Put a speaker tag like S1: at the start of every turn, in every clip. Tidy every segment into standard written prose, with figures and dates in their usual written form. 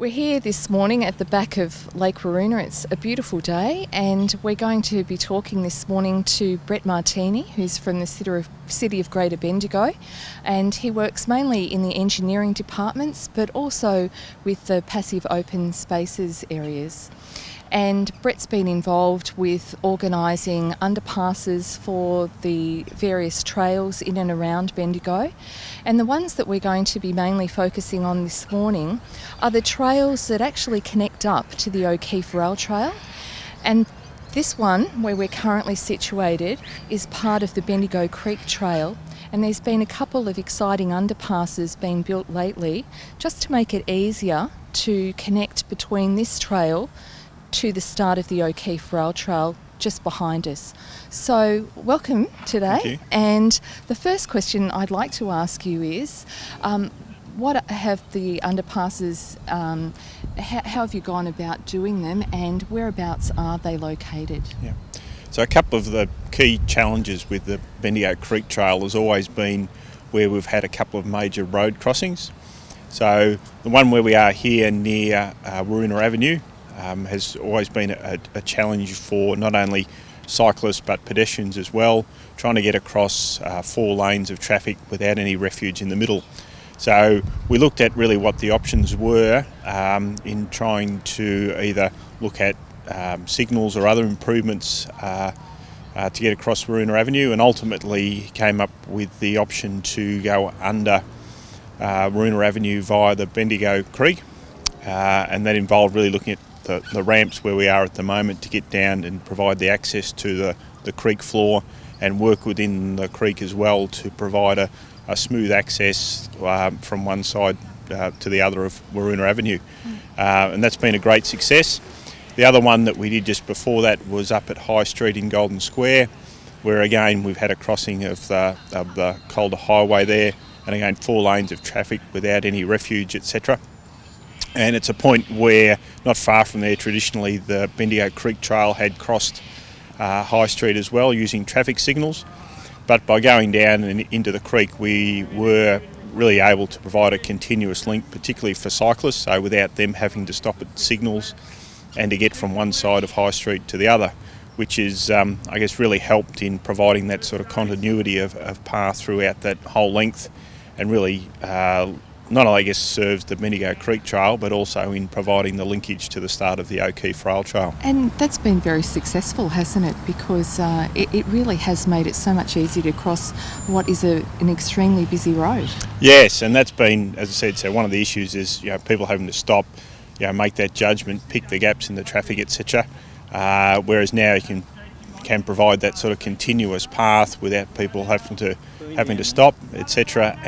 S1: We're here this morning at the back of Lake Waroona. It's a beautiful day, and we're going to be talking this morning to Brett Martini, who's from the city of Greater Bendigo, and he works mainly in the engineering departments but also with the passive open spaces areas. And Brett's been involved with organising underpasses for the various trails in and around Bendigo. And the ones that we're going to be mainly focusing on this morning are the trails that actually connect up to the O'Keefe Rail Trail. And this one, where we're currently situated, is part of the Bendigo Creek Trail. And there's been a couple of exciting underpasses being built lately just to make it easier to connect between this trail to the start of the O'Keefe Rail Trail just behind us. So welcome today.
S2: Thank you.
S1: And the first question I'd like to ask you is, what have the underpasses, how have you gone about doing them, and whereabouts are they located?
S2: Yeah. So a couple of the key challenges with the Bendigo Creek Trail has always been where we've had a couple of major road crossings. So the one where we are here near Waroona Avenue has always been a challenge for not only cyclists but pedestrians as well, trying to get across 4 lanes of traffic without any refuge in the middle. So we looked at really what the options were in trying to either look at signals or other improvements to get across Waroona Avenue, and ultimately came up with the option to go under Waroona Avenue via the Bendigo Creek, and that involved really looking at the ramps where we are at the moment to get down and provide the access to the creek floor, and work within the creek as well to provide a smooth access from one side to the other of Waroona Avenue. And that's been a great success. The other one that we did just before that was up at High Street in Golden Square, where again we've had a crossing of the Calder Highway there, and again 4 lanes of traffic without any refuge, etc. And it's a point where, not far from there, traditionally the Bendigo Creek Trail had crossed High Street as well using traffic signals. But by going down and into the creek, we were really able to provide a continuous link, particularly for cyclists, so without them having to stop at signals and to get from one side of High Street to the other, which is, I guess, really helped in providing that sort of continuity of path throughout that whole length, and really not only, I guess, serves the Bendigo Creek Trail, but also in providing the linkage to the start of the O'Keefe Rail Trail.
S1: And that's been very successful, hasn't it? Because it really has made it so much easier to cross what is an extremely busy road. Yes,
S2: and that's been, as I said, so one of the issues is people having to stop, make that judgment, pick the gaps in the traffic, etc. Whereas now you can provide that sort of continuous path without people having to stop, etc.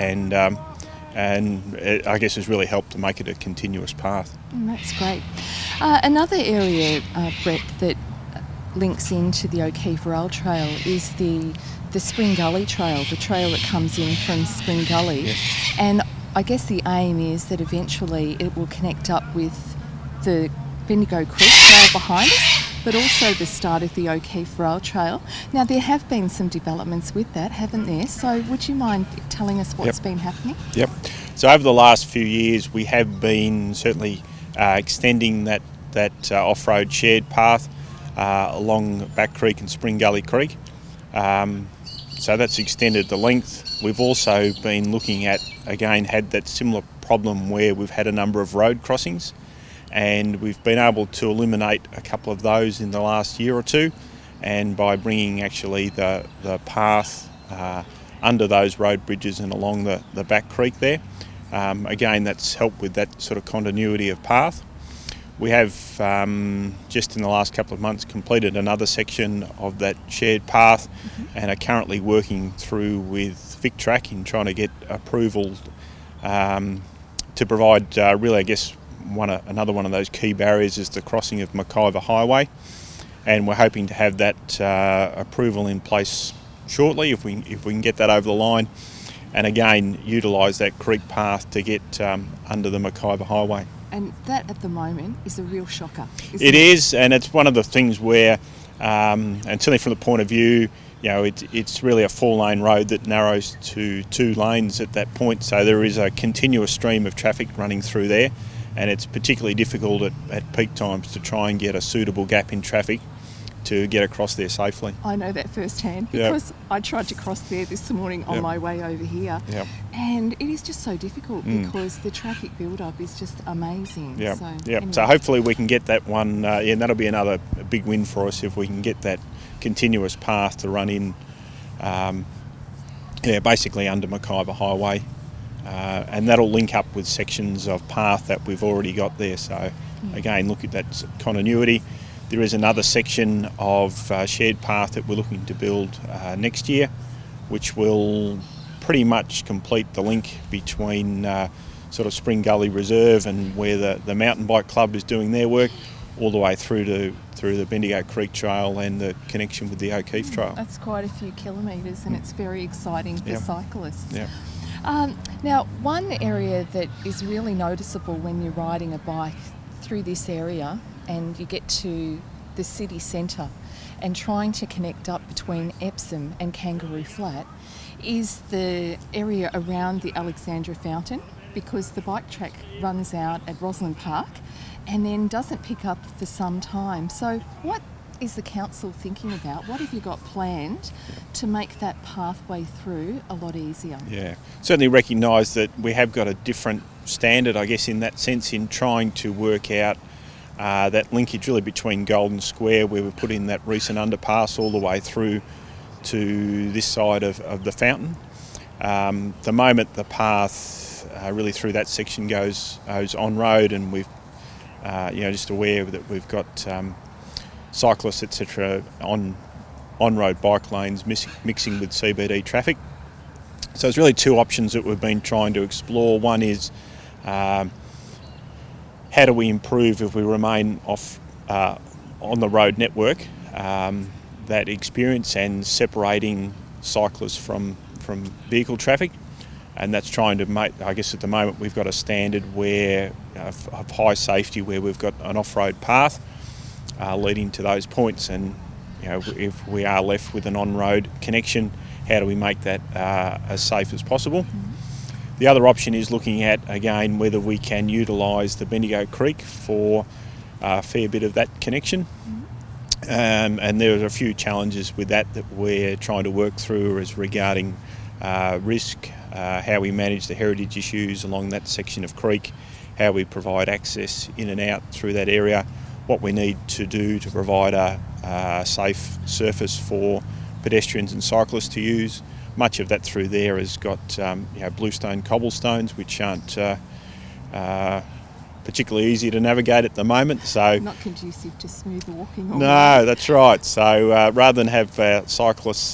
S2: And it, I guess, has really helped to make it a continuous path.
S1: That's great. Another area, Brett, that links into the O'Keefe Rail Trail is the Spring Gully Trail, the trail that comes in from Spring Gully.
S2: Yes.
S1: And I guess the aim is that eventually it will connect up with the Bendigo Creek Trail behind us, but also the start of the O'Keefe Rail Trail. Now, there have been some developments with that, haven't there? So would you mind telling us what's been happening?
S2: Yep. So over the last few years, we have been certainly extending that off-road shared path along Back Creek and Spring Gully Creek. So that's extended the length. We've also been looking at, again, had that similar problem where we've had a number of road crossings, and we've been able to eliminate a couple of those in the last year or two, and by bringing actually the path under those road bridges and along the Back Creek there. Again, that's helped with that sort of continuity of path. We have just in the last couple of months completed another section of that shared path, and are currently working through with VicTrack in trying to get approval to provide really, I guess, another one of those key barriers is the crossing of Mackayver Highway, and we're hoping to have that approval in place shortly if we can get that over the line, and again utilise that creek path to get under the Mackayver Highway.
S1: And that at the moment is a real shocker.
S2: It is, and it's one of the things where, and certainly from the point of view, it's really a 4-lane road that narrows to 2 lanes at that point, so there is a continuous stream of traffic running through there. and it's particularly difficult at peak times to try and get a suitable gap in traffic to get across there safely.
S1: I know that firsthand because I tried to cross there this morning on my way over here, and it is just so difficult because the traffic build-up is just amazing.
S2: So hopefully we can get that one, and that'll be another big win for us if we can get that continuous path to run in, basically under Mackayba Highway, and that'll link up with sections of path that we've already got there. So again, look at that continuity. There is another section of shared path that we're looking to build next year, which will pretty much complete the link between sort of Spring Gully Reserve and where the mountain bike club is doing their work, all the way through the Bendigo Creek Trail and the connection with the O'Keefe Trail.
S1: That's quite a few kilometres, and it's very exciting for cyclists. Now, one area that is really noticeable when you're riding a bike through this area and you get to the city centre and trying to connect up between Epsom and Kangaroo Flat is the area around the Alexandra Fountain, because the bike track runs out at Roslyn Park and then doesn't pick up for some time. So what is the council thinking about? What have you got planned to make that pathway through a lot easier? Yeah,
S2: certainly recognise that we have got a different standard, I guess, in that sense, in trying to work out that linkage really between Golden Square, where we put in that recent underpass, all the way through to this side of the fountain. The moment the path really through that section goes on road, and we've just aware that we've got cyclists, etc., on road bike lanes mixing with CBD traffic. So there's really two options that we've been trying to explore. One is how do we improve, if we remain off on the road network, that experience and separating cyclists from vehicle traffic, and that's trying to make, I guess at the moment we've got a standard where of high safety, where we've got an off-road path leading to those points, and if we are left with an on-road connection, how do we make that as safe as possible? The other option is looking at, again, whether we can utilise the Bendigo Creek for a fair bit of that connection. And there are a few challenges with that we're trying to work through, as regarding risk, how we manage the heritage issues along that section of creek, how we provide access in and out through that area, what we need to do to provide a safe surface for pedestrians and cyclists to use. Much of that through there has got bluestone cobblestones, which aren't particularly easy to navigate at the moment. So
S1: not conducive to smooth walking.
S2: No, that's right. So rather than have cyclists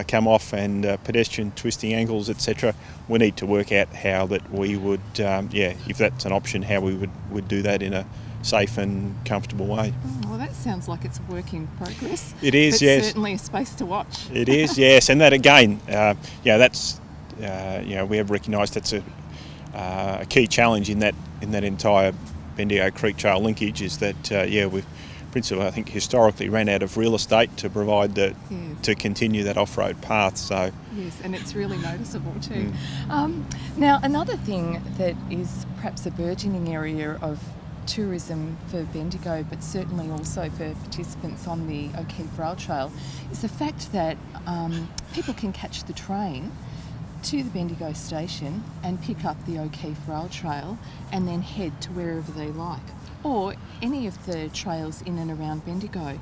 S2: come off and pedestrian twisting ankles, etc., we need to work out how that we would, if that's an option, how we would do that in a safe and comfortable way.
S1: Well, that sounds like it's a work in progress.
S2: It is,
S1: but
S2: yes.
S1: Certainly a space to watch.
S2: It is, yes, and that again, that's we have recognised that's a key challenge in that entire Bendigo Creek Trail linkage, is that we've principally, I think, historically ran out of real estate to provide to continue that off-road path. So
S1: yes, and it's really noticeable too. Now, another thing that is perhaps a burgeoning area of tourism for Bendigo, but certainly also for participants on the O'Keefe Rail Trail, is the fact that people can catch the train to the Bendigo station and pick up the O'Keefe Rail Trail and then head to wherever they like, or any of the trails in and around Bendigo.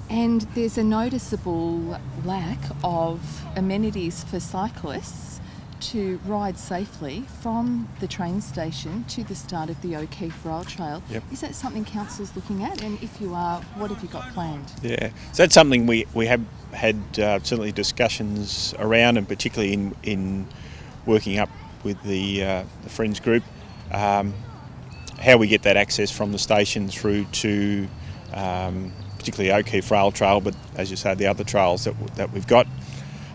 S1: And there's a noticeable lack of amenities for cyclists to ride safely from the train station to the start of the O'Keefe Rail Trail.
S2: Yep.
S1: Is that something council's looking at? And if you are, what have you got planned?
S2: Yeah, so that's something we have had certainly discussions around, and particularly in working up with the Friends group, how we get that access from the station through to particularly O'Keefe Rail Trail, but as you say, the other trails that we've got.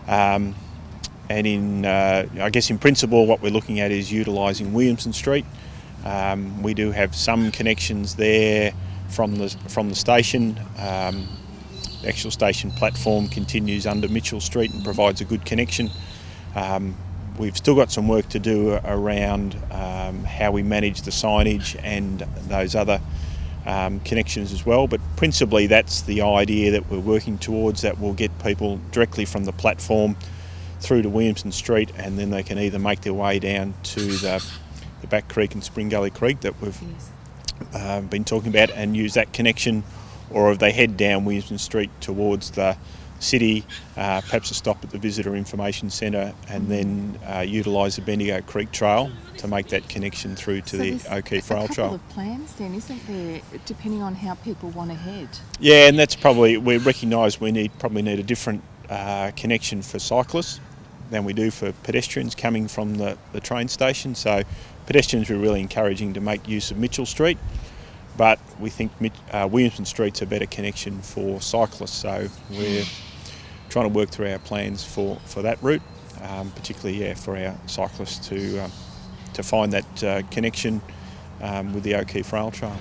S2: And I guess in principle, what we're looking at is utilising Williamson Street. We do have some connections there from the station. The actual station platform continues under Mitchell Street and provides a good connection. We've still got some work to do around how we manage the signage and those other connections as well, but principally that's the idea that we're working towards, that will get people directly from the platform through to Williamson Street, and then they can either make their way down to the Back Creek and Spring Gully Creek that we've been talking about and use that connection, or if they head down Williamson Street towards the city, perhaps a stop at the Visitor Information Centre, and then utilise the Bendigo Creek Trail to make that connection through to the O'Keefe Rail Trail.
S1: There's a couple of plans then, isn't there, depending on how people want to head?
S2: Yeah, and that's probably, we recognise we probably need a different connection for cyclists than we do for pedestrians coming from the train station. So pedestrians we're really encouraging to make use of Mitchell Street, but we think Williamson Street's a better connection for cyclists, so we're trying to work through our plans for that route, particularly for our cyclists to find that connection with the O'Keefe Rail Trail.